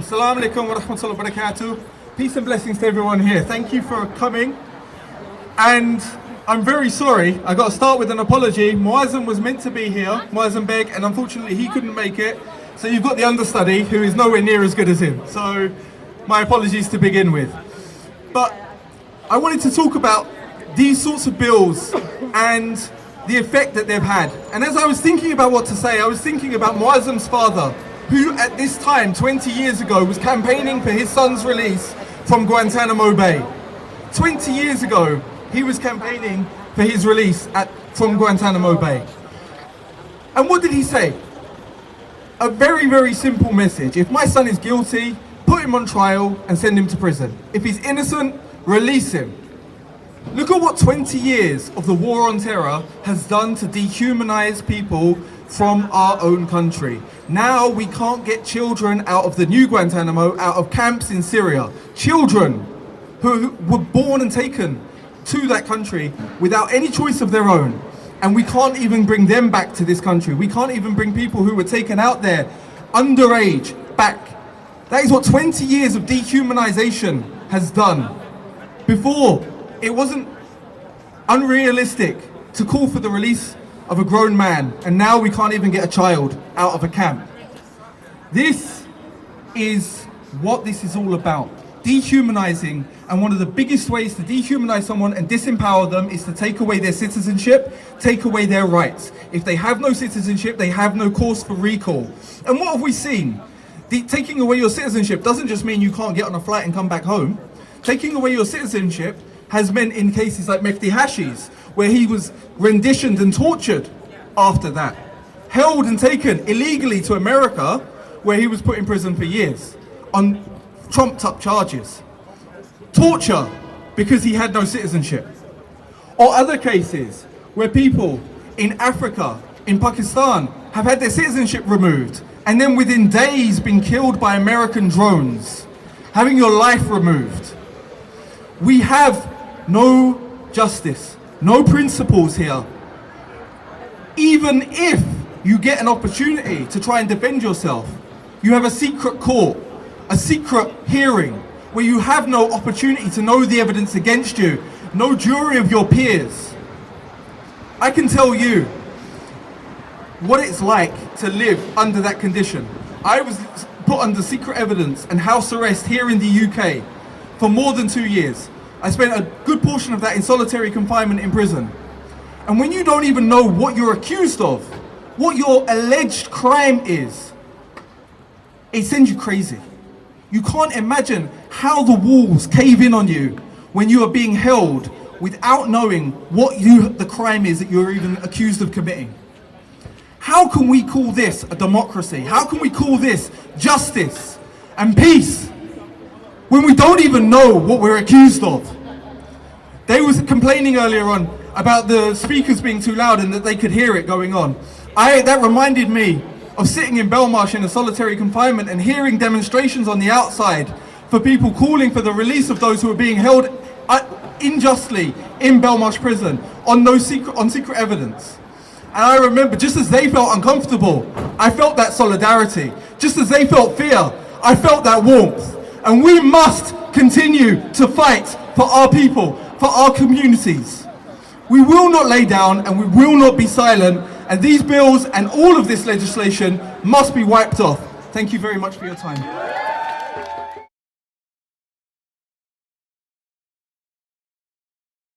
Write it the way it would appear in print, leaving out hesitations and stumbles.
Assalamu alaikum wa rahmatullahi wa barakatuh. Peace and blessings to everyone here. Thank you for coming. And I'm very sorry, I got to start with an apology. Muazzam was meant to be here, Muazzam Beg, and unfortunately he couldn't make it. So you've got the understudy who is nowhere near as good as him. So my apologies to begin with. But I wanted to talk about these sorts of bills and the effect that they've had. And as I was thinking about what to say, I was thinking about Muazzam's father, who at this time, 20 years ago, was campaigning for his son's release from Guantanamo Bay. 20 years ago, he was campaigning for his release from Guantanamo Bay. And what did he say? A very, very simple message. If my son is guilty, put him on trial and send him to prison. If he's innocent, release him. Look at what 20 years of the war on terror has done to dehumanize people from our own country. Now we can't get children out of the new Guantanamo, out of camps in Syria. Children who were born and taken to that country without any choice of their own. And we can't even bring them back to this country. We can't even bring people who were taken out there underage back. That is what 20 years of dehumanization has done. Before, it wasn't unrealistic to call for the release of a grown man, and now we can't even get a child out of a camp. This is what this is all about. Dehumanizing, and one of the biggest ways to dehumanize someone and disempower them is to take away their citizenship, take away their rights. If they have no citizenship, they have no cause for recall. And what have we seen? Taking away your citizenship doesn't just mean you can't get on a flight and come back home. Taking away your citizenship has meant in cases like Mehdi Hashi's, where he was renditioned and tortured after that. Held and taken illegally to America, where he was put in prison for years on trumped up charges. Torture because he had no citizenship. Or other cases where people in Africa, in Pakistan, have had their citizenship removed and then within days been killed by American drones, having your life removed. We have no justice, no principles here. Even if you get an opportunity to try and defend yourself, you have a secret court, a secret hearing, where you have no opportunity to know the evidence against you, no jury of your peers. I can tell you what it's like to live under that condition. I was put under secret evidence and house arrest here in the UK for more than 2 years. I spent a good portion of that in solitary confinement in prison. And when you don't even know what you're accused of, what your alleged crime is, it sends you crazy. You can't imagine how the walls cave in on you when you are being held without knowing what the crime is that you're even accused of committing. How can we call this a democracy? How can we call this justice and peace when we don't even know what we're accused of? They was complaining earlier on about the speakers being too loud and that they could hear it going on. That reminded me of sitting in Belmarsh in a solitary confinement and hearing demonstrations on the outside for people calling for the release of those who are being held unjustly in Belmarsh prison on secret evidence. And I remember, just as they felt uncomfortable, I felt that solidarity. Just as they felt fear, I felt that warmth. And we must continue to fight for our people, for our communities. We will not lay down and we will not be silent, and these bills and all of this legislation must be wiped off. Thank you very much for your time.